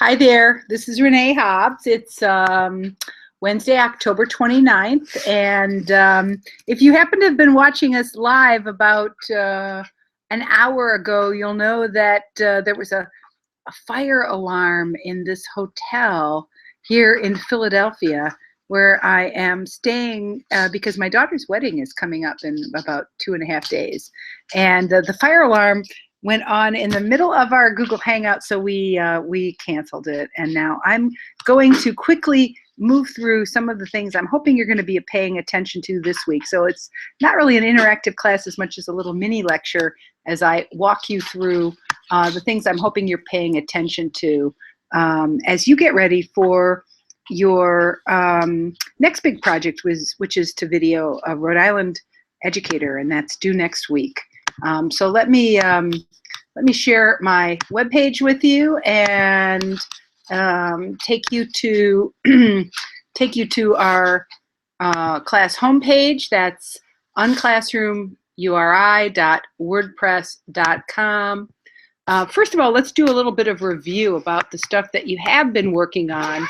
Hi there, this is Renee Hobbs. It's Wednesday, October 29th, and if you happen to have been watching us live about an hour ago, you'll know that there was a fire alarm in this hotel here in Philadelphia where I am staying because my daughter's wedding is coming up in about 2.5 days. And the fire alarm went on in the middle of our Google Hangout, so we canceled it. And now I'm going to quickly move through some of the things I'm hoping you're going to be paying attention to this week. So it's not really an interactive class as much as a little mini lecture as I walk you through the things I'm hoping you're paying attention to as you get ready for your next big project, which is to video a Rhode Island educator, and that's due next week. So let me share my webpage with you and take you to our class homepage. That's unclassroomuri.wordpress.com. First of all, let's do a little bit of review about the stuff that you have been working on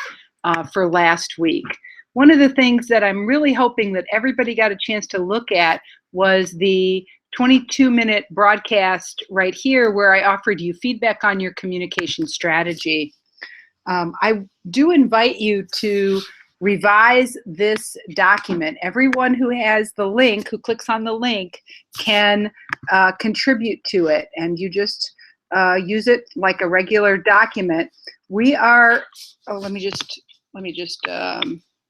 for last week. One of the things that I'm really hoping that everybody got a chance to look at was the 22-minute broadcast right here where I offered you feedback on your communication strategy. I do invite you to revise this document. Everyone who has the link, who clicks on the link, can contribute to it, and you just use it like a regular document. We are, let me just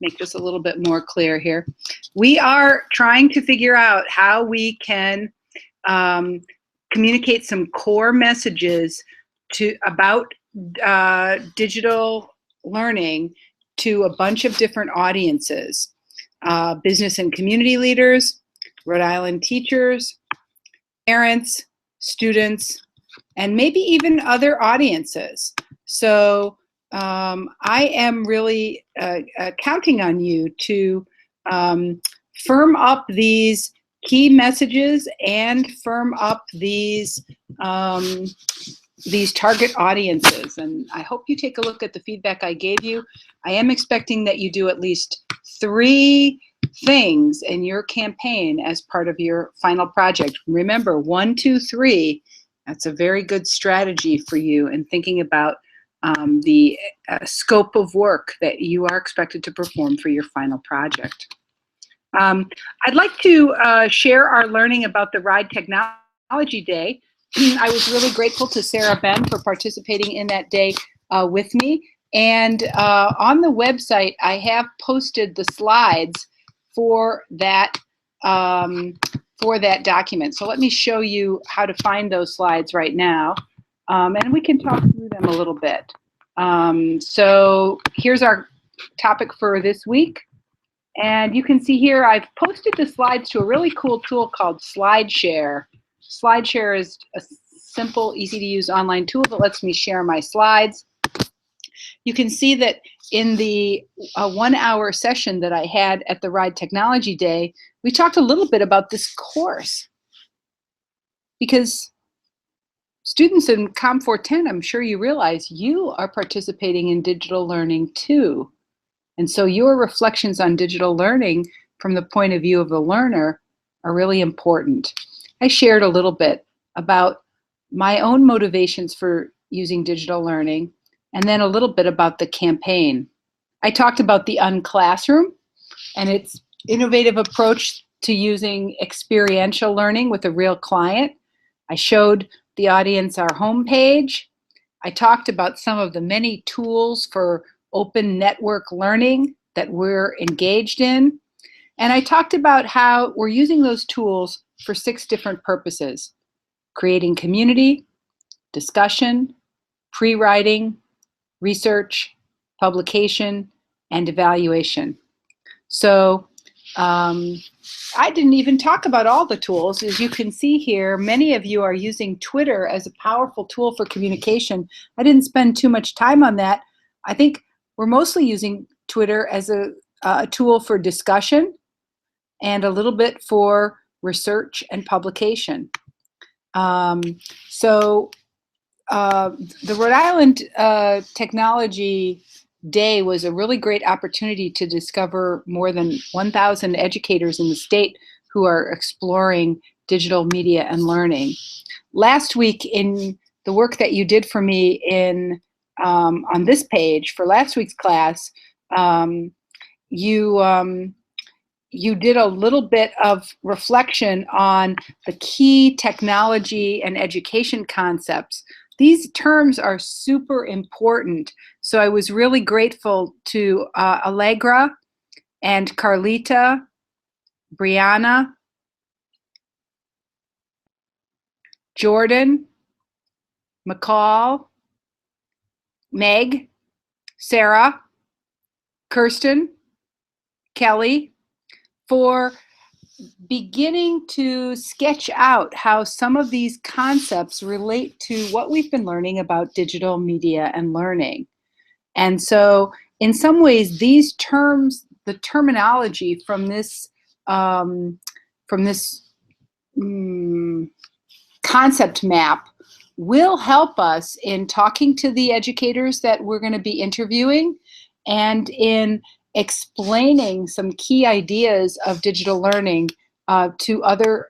make this a little bit more clear here. We are trying to figure out how we can communicate some core messages about digital learning to a bunch of different audiences, business and community leaders, Rhode Island teachers, parents, students, and maybe even other audiences. So I am really counting on you to firm up these key messages and firm up these target audiences. And I hope you take a look at the feedback I gave you. I am expecting that you do at least 3 things in your campaign as part of your final project. Remember, 1, 2, 3. That's a very good strategy for you in thinking about the scope of work that you are expected to perform for your final project. I'd like to share our learning about the Rhode Technology Day. I was really grateful to Sarah Ben for participating in that day with me. And on the website, I have posted the slides for that document. So let me show you how to find those slides right now. And we can talk through them a little bit. So here's our topic for this week. And you can see here, I've posted the slides to a really cool tool called SlideShare. SlideShare is a simple, easy to use online tool that lets me share my slides. You can see that in the 1-hour session that I had at the Rhode Technology Day, we talked a little bit about this course. Because students in COM 410, I'm sure you realize you are participating in digital learning too. And so your reflections on digital learning from the point of view of the learner are really important. I shared a little bit about my own motivations for using digital learning, and then a little bit about the campaign. I talked about the UnClassroom and its innovative approach to using experiential learning with a real client. I showed the audience our homepage. I talked about some of the many tools for open network learning that we're engaged in. And I talked about how we're using those tools for 6 different purposes: creating community, discussion, pre-writing, research, publication, and evaluation. So I didn't even talk about all the tools. As you can see here, many of you are using Twitter as a powerful tool for communication. I didn't spend too much time on that. I think we're mostly using Twitter as a tool for discussion and a little bit for research and publication. So the Rhode Island Technology Day was a really great opportunity to discover more than 1,000 educators in the state who are exploring digital media and learning. Last week, in the work that you did for me in on this page for last week's class, you you did a little bit of reflection on the key technology and education concepts. These terms are super important. So I was really grateful to Allegra and Carlita, Brianna, Jordan, McCall, Meg, Sarah, Kirsten, Kelly, for beginning to sketch out how some of these concepts relate to what we've been learning about digital media and learning. And so in some ways, these terms, the terminology from this concept map will help us in talking to the educators that we're going to be interviewing and in explaining some key ideas of digital learning to other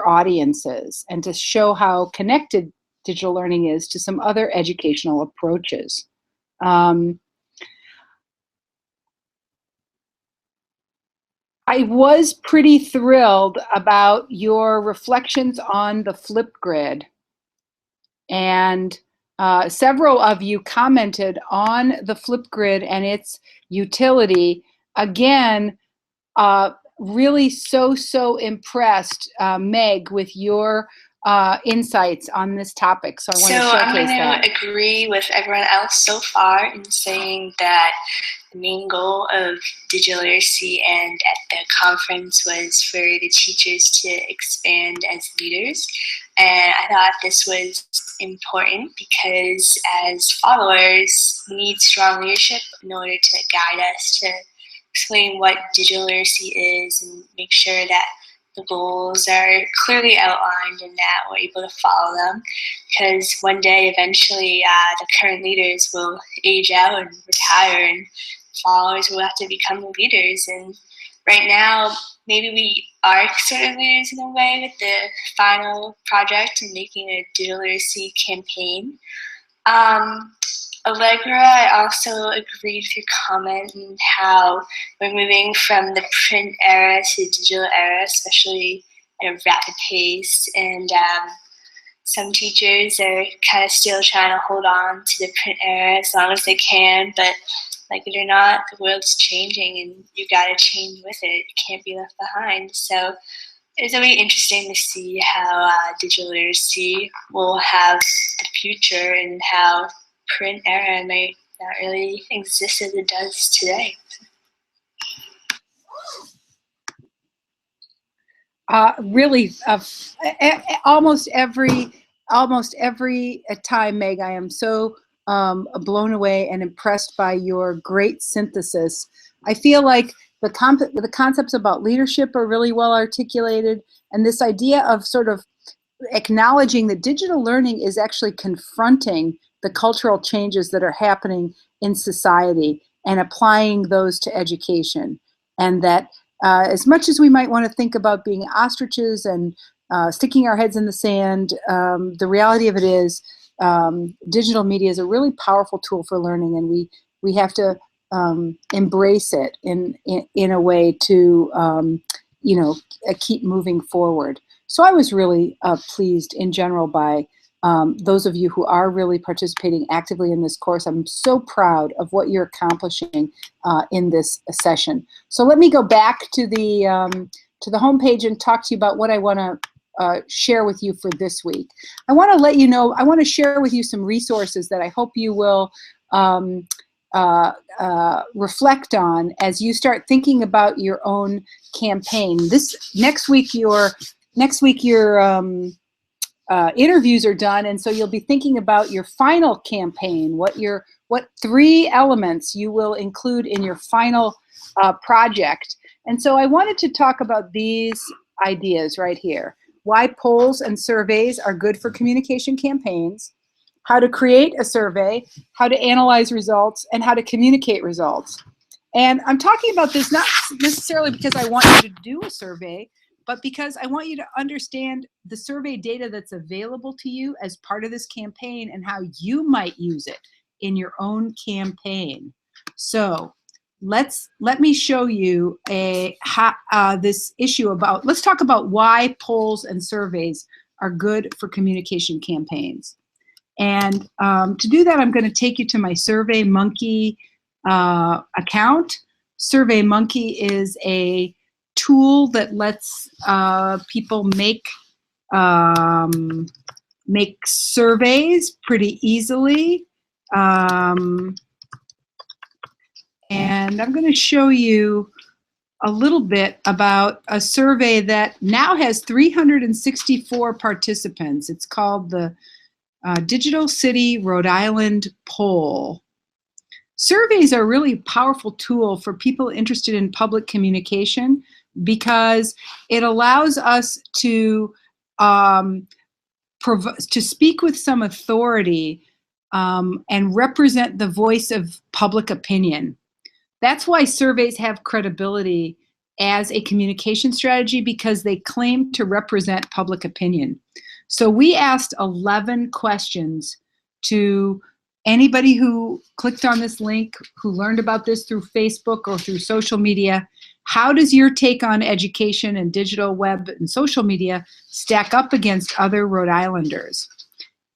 audiences, and to show how connected digital learning is to some other educational approaches. I was pretty thrilled about your reflections on the Flipgrid. And several of you commented on the Flipgrid and its utility. Again, really so impressed, Meg, with your insights on this topic. So I want to showcase that. So I'm going to agree with everyone else so far in saying that the main goal of digital literacy and at the conference was for the teachers to expand as leaders. And I thought this was important because as followers, we need strong leadership in order to guide us to explain what digital literacy is and make sure that the goals are clearly outlined and that we're able to follow them, because one day eventually the current leaders will age out and retire and followers will have to become the leaders. And right now maybe we are sort of leaders in a way with the final project and making a digital literacy campaign. Allegra, I also agreed with your comment on how we're moving from the print era to the digital era, especially at a rapid pace. And some teachers are kind of still trying to hold on to the print era as long as they can. But like it or not, the world's changing and you got to change with it. It can't be left behind. So it's really interesting to see how digital literacy will have the future and how print era might not really exist as it does today. Really, almost every time, Meg, I am so blown away and impressed by your great synthesis. I feel like the concepts about leadership are really well articulated, and this idea of sort of acknowledging that digital learning is actually confronting the cultural changes that are happening in society and applying those to education. And that as much as we might want to think about being ostriches and sticking our heads in the sand, the reality of it is digital media is a really powerful tool for learning, and we have to embrace it in a way to keep moving forward. So I was really pleased in general by those of you who are really participating actively in this course. I'm so proud of what you're accomplishing in this session. So let me go back to the homepage and talk to you about what I want to share with you for this week. I want to let you know, I want to share with you some resources that I hope you will reflect on as you start thinking about your own campaign. Next week your interviews are done, and so you'll be thinking about your final campaign, what 3 elements you will include in your final project. And so I wanted to talk about these ideas right here. Why polls and surveys are good for communication campaigns, how to create a survey, how to analyze results, and how to communicate results. And I'm talking about this not necessarily because I want you to do a survey, but because I want you to understand the survey data that's available to you as part of this campaign and how you might use it in your own campaign. So let me show you this issue about, let's talk about why polls and surveys are good for communication campaigns. And to do that, I'm going to take you to my SurveyMonkey account. SurveyMonkey is a tool that lets people make surveys pretty easily. And I'm going to show you a little bit about a survey that now has 364 participants. It's called the Digital City Rhode Island Poll. Surveys are a really powerful tool for people interested in public communication because it allows us to speak with some authority and represent the voice of public opinion. That's why surveys have credibility as a communication strategy, because they claim to represent public opinion. So we asked 11 questions to anybody who clicked on this link, who learned about this through Facebook or through social media. How does your take on education and digital web and social media stack up against other Rhode Islanders?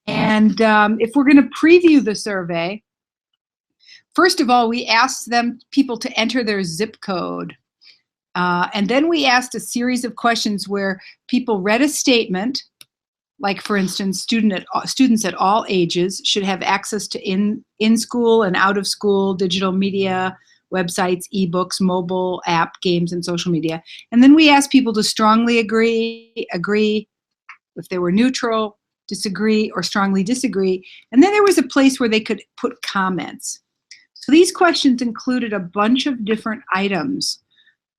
And if we're going to preview the survey, first of all, we asked people to enter their zip code. And then we asked a series of questions where people read a statement, like, for instance, students at all ages should have access to in-school and out-of-school digital media, websites, ebooks, mobile app, games, and social media. And then we asked people to strongly agree, if they were neutral, disagree, or strongly disagree. And then there was a place where they could put comments. So these questions included a bunch of different items.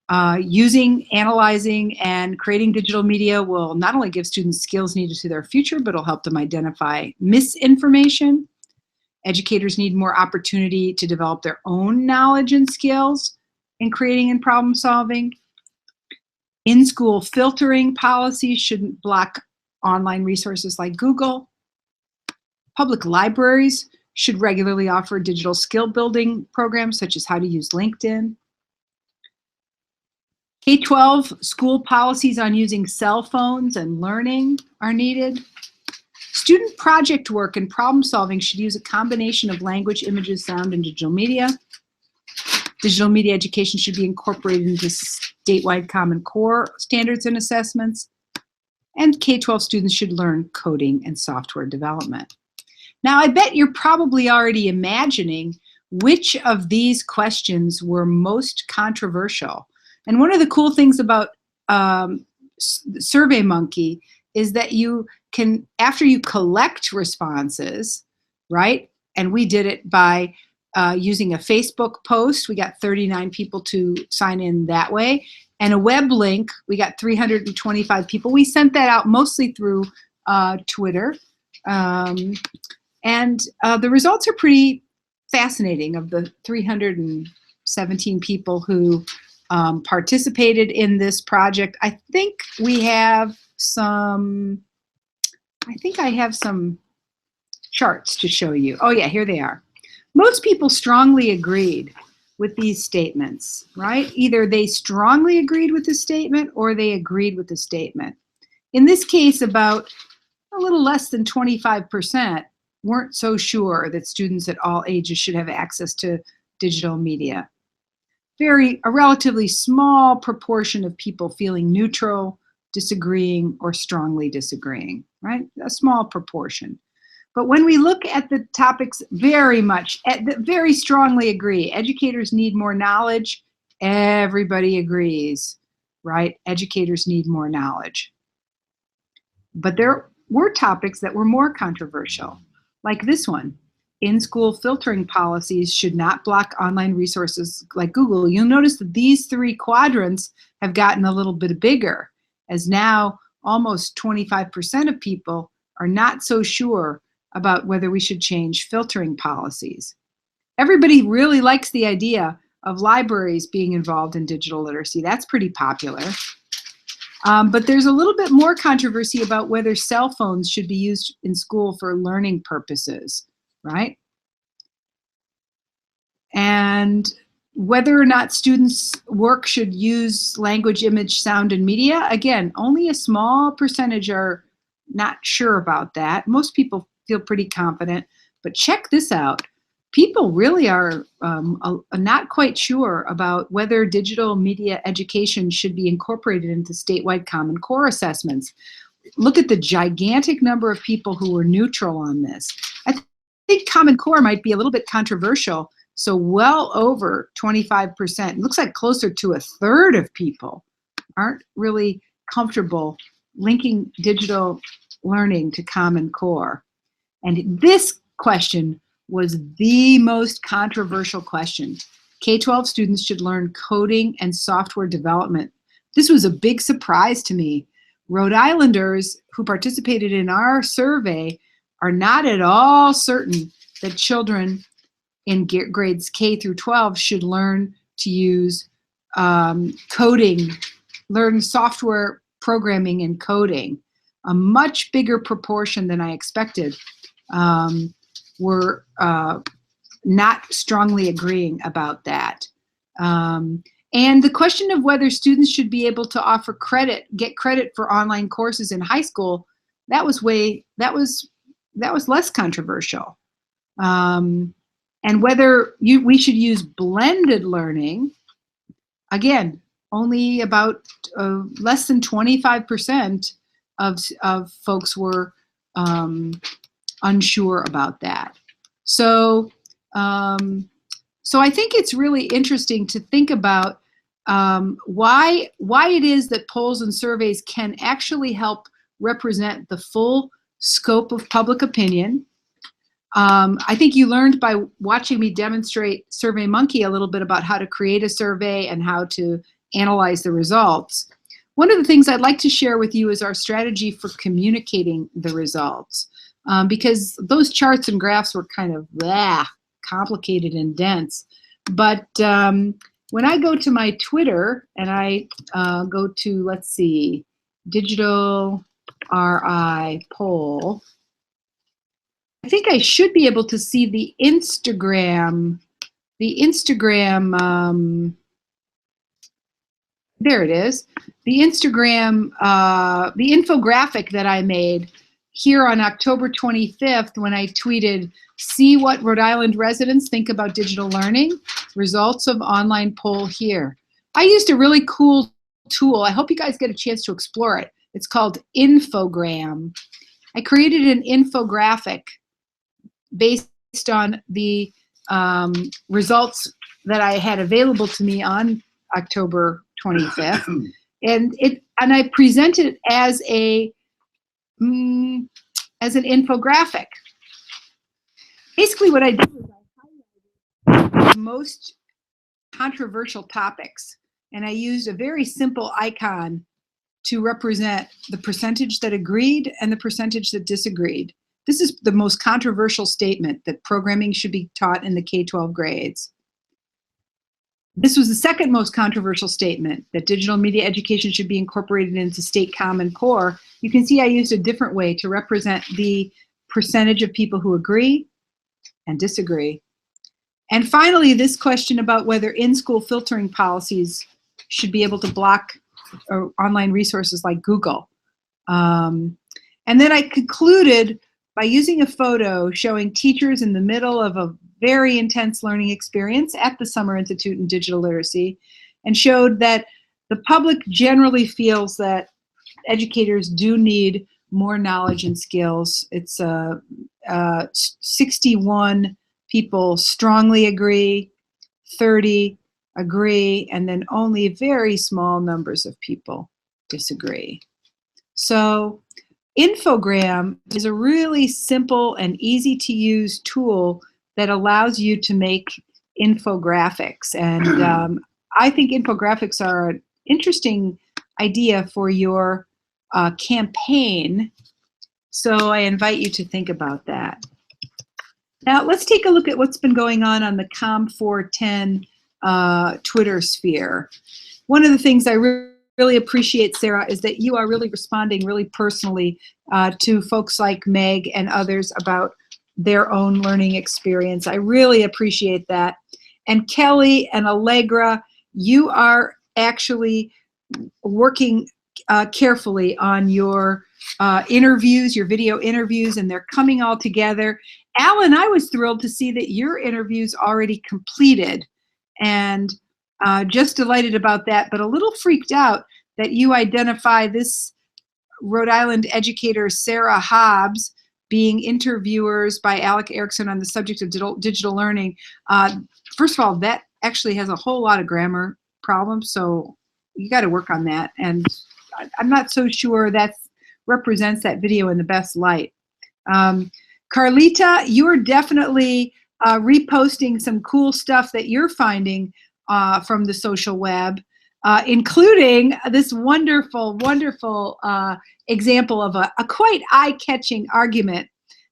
Analyzing, and creating digital media will not only give students skills needed to their future, but it'll help them identify misinformation. Educators need more opportunity to develop their own knowledge and skills in creating and problem solving. In-school filtering policies shouldn't block online resources like Google. Public libraries should regularly offer digital skill building programs such as how to use LinkedIn. K-12 school policies on using cell phones and learning are needed. Student project work and problem solving should use a combination of language, images, sound, and digital media. Digital media education should be incorporated into statewide Common Core standards and assessments. And K-12 students should learn coding and software development. Now, I bet you're probably already imagining which of these questions were most controversial. And one of the cool things about SurveyMonkey is that you can, after you collect responses, right? And we did it by using a Facebook post. We got 39 people to sign in that way. And a web link, we got 325 people. We sent that out mostly through Twitter. And the results are pretty fascinating. Of the 317 people who participated in this project, I think we have some, I have some charts to show you. Oh yeah, here they are. Most people strongly agreed with these statements, right? Either they strongly agreed with the statement or they agreed with the statement. In this case, about a little less than 25% weren't so sure that students at all ages should have access to digital media. A relatively small proportion of people feeling neutral, disagreeing, or strongly disagreeing, right? A small proportion. But when we look at the topics very strongly agree, educators need more knowledge, everybody agrees, right? Educators need more knowledge. But there were topics that were more controversial, like this one. In-school filtering policies should not block online resources like Google. You'll notice that these three quadrants have gotten a little bit bigger, as now almost 25% of people are not so sure about whether we should change filtering policies. Everybody really likes the idea of libraries being involved in digital literacy. That's pretty popular. But there's a little bit more controversy about whether cell phones should be used in school for learning purposes, right? And whether or not students' work should use language, image, sound, and media, again, only a small percentage are not sure about that. Most people feel pretty confident, but check this out. People really are not quite sure about whether digital media education should be incorporated into statewide Common Core assessments. Look at the gigantic number of people who were neutral on this. I think Common Core might be a little bit controversial, so well over 25%. It looks like closer to a third of people aren't really comfortable linking digital learning to Common Core. And this question was the most controversial question. K-12 students should learn coding and software development. This was a big surprise to me. Rhode Islanders who participated in our survey are not at all certain that children in grades K through 12 should learn to use coding, learn software programming and coding. A much bigger proportion than I expected were not strongly agreeing about that. And the question of whether students should be able to offer credit, get credit for online courses in high school, that was less controversial. And whether we should use blended learning, again, only about less than 25% of folks were unsure about that. So I think it's really interesting to think about why it is that polls and surveys can actually help represent the full scope of public opinion. I think you learned by watching me demonstrate SurveyMonkey a little bit about how to create a survey and how to analyze the results. One of the things I'd like to share with you is our strategy for communicating the results, because those charts and graphs were kind of complicated and dense. But when I go to my Twitter and I go to, let's see, Digital RI poll, I think I should be able to see the Instagram, there it is, the Instagram, the infographic that I made here on October 25th when I tweeted, "See what Rhode Island residents think about digital learning, results of online poll here." I used a really cool tool. I hope you guys get a chance to explore it. It's called Infogram. I created an infographic based on the results that I had available to me on October 25th, and I presented it as an infographic. Basically, what I did was I highlighted the most controversial topics, and I used a very simple icon to represent the percentage that agreed and the percentage that disagreed. This is the most controversial statement, that programming should be taught in the K-12 grades. This was the second most controversial statement, that digital media education should be incorporated into state Common Core. You can see I used a different way to represent the percentage of people who agree and disagree. And finally, this question about whether in-school filtering policies should be able to block online resources like Google. And then I concluded by using a photo showing teachers in the middle of a very intense learning experience at the Summer Institute in Digital Literacy, and showed that the public generally feels that educators do need more knowledge and skills. It's 61 people strongly agree, 30 agree, and then only very small numbers of people disagree. So Infogram is a really simple and easy to use tool that allows you to make infographics. And I think infographics are an interesting idea for your campaign. So I invite you to think about that. Now let's take a look at what's been going on the Com 410 Twitter sphere. One of the things I really appreciate, Sarah, is that you are really responding really personally to folks like Meg and others about their own learning experience. I really appreciate that. And Kelly and Allegra, you are actually working carefully on your interviews, your video interviews, and they're coming all together. Alan, I was thrilled to see that your interview's already completed, and just delighted about that, but a little freaked out that you identify this Rhode Island educator, Sarah Hobbs, being interviewers by Alec Erickson on the subject of digital learning. First of all, that actually has a whole lot of grammar problems, so you got to work on that. And I'm not so sure that represents that video in the best light. Carlita, you're definitely reposting some cool stuff that you're finding from the social web, including this wonderful, wonderful example of a quite eye-catching argument.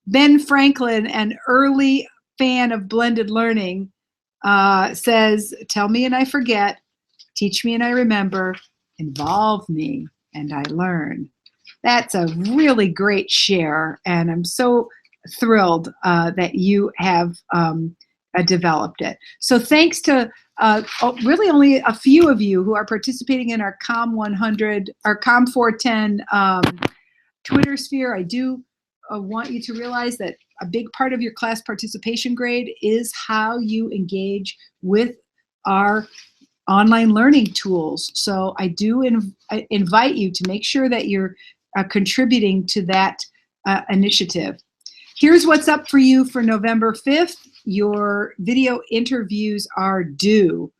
Ben Franklin, an early fan of blended learning, says, "Tell me and I forget, teach me and I remember, involve me and I learn." That's a really great share, and I'm so thrilled that you have developed it. So thanks to really only a few of you who are participating in our Com 100, our Com 410 Twitter sphere. I do want you to realize that a big part of your class participation grade is how you engage with our online learning tools. So I do invite you to make sure that you're contributing to that initiative. Here's what's up for you for November 5th. Your video interviews are due.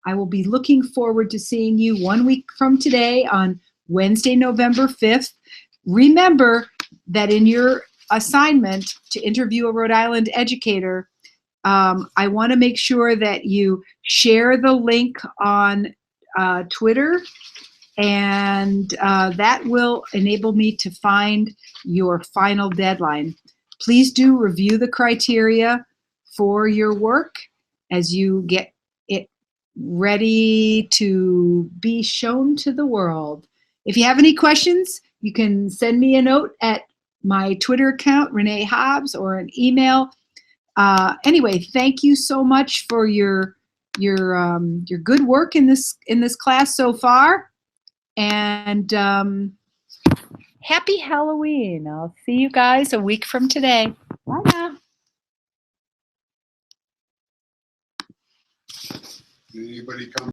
I will be looking forward to seeing you 1 week from today on Wednesday, November 5th. Remember that in your assignment to interview a Rhode Island educator, I want to make sure that you share the link on Twitter, and that will enable me to find your final deadline. Please do review the criteria for your work as you get it ready to be shown to the world. If you have any questions, you can send me a note at my Twitter account, Renee Hobbs, or an email. Anyway, thank you so much for your good work in this class so far, and happy Halloween. I'll see you guys a week from today. Bye now. Did anybody come?